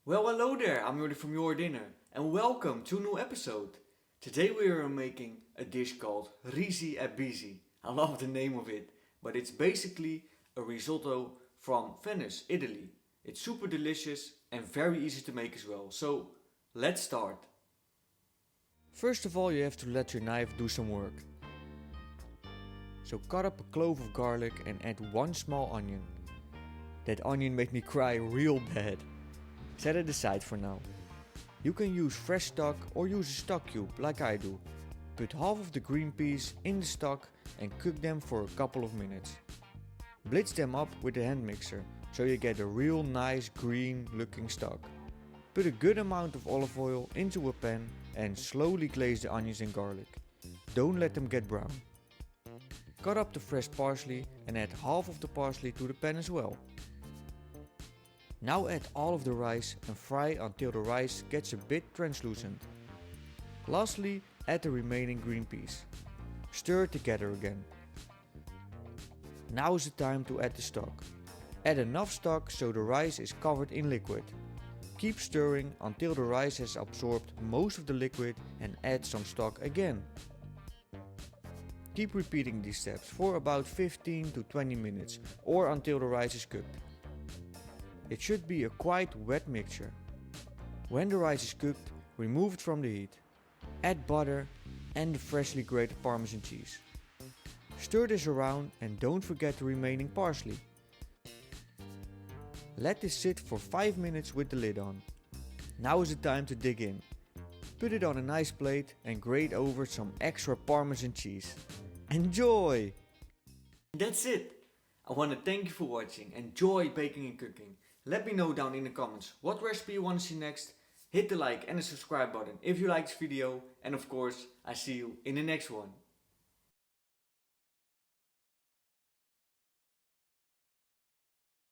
Well, hello there, I'm Jordi from Your Dinner, and welcome to a new episode. Today we are making a dish called Risi at Bisi. I love the name of it, but it's basically a risotto from Venice, Italy. It's super delicious and very easy to make as well, so let's start. First of all, you have to let your knife do some work. So cut up a clove of garlic and add one small onion. That onion made me cry real bad. Set it aside for now. You can use fresh stock or use a stock cube like I do. Put half of the green peas in the stock and cook them for a couple of minutes. Blitz them up with a hand mixer so you get a real nice green looking stock. Put a good amount of olive oil into a pan and slowly glaze the onions and garlic. Don't let them get brown. Cut up the fresh parsley and add half of the parsley to the pan as well. Now add all of the rice and fry until the rice gets a bit translucent. Lastly, add the remaining green peas. Stir it together again. Now is the time to add the stock. Add enough stock so the rice is covered in liquid. Keep stirring until the rice has absorbed most of the liquid and add some stock again. Keep repeating these steps for about 15 to 20 minutes or until the rice is cooked. It should be a quite wet mixture. When the rice is cooked, remove it from the heat. Add butter and the freshly grated Parmesan cheese. Stir this around and don't forget the remaining parsley. Let this sit for 5 minutes with the lid on. Now is the time to dig in. Put it on a nice plate and grate over some extra Parmesan cheese. Enjoy! That's it! I want to thank you for watching. Enjoy baking and cooking. Let me know down in the comments what recipe you want to see next. Hit the like and the subscribe button if you like this video. And of course, I see you in the next one.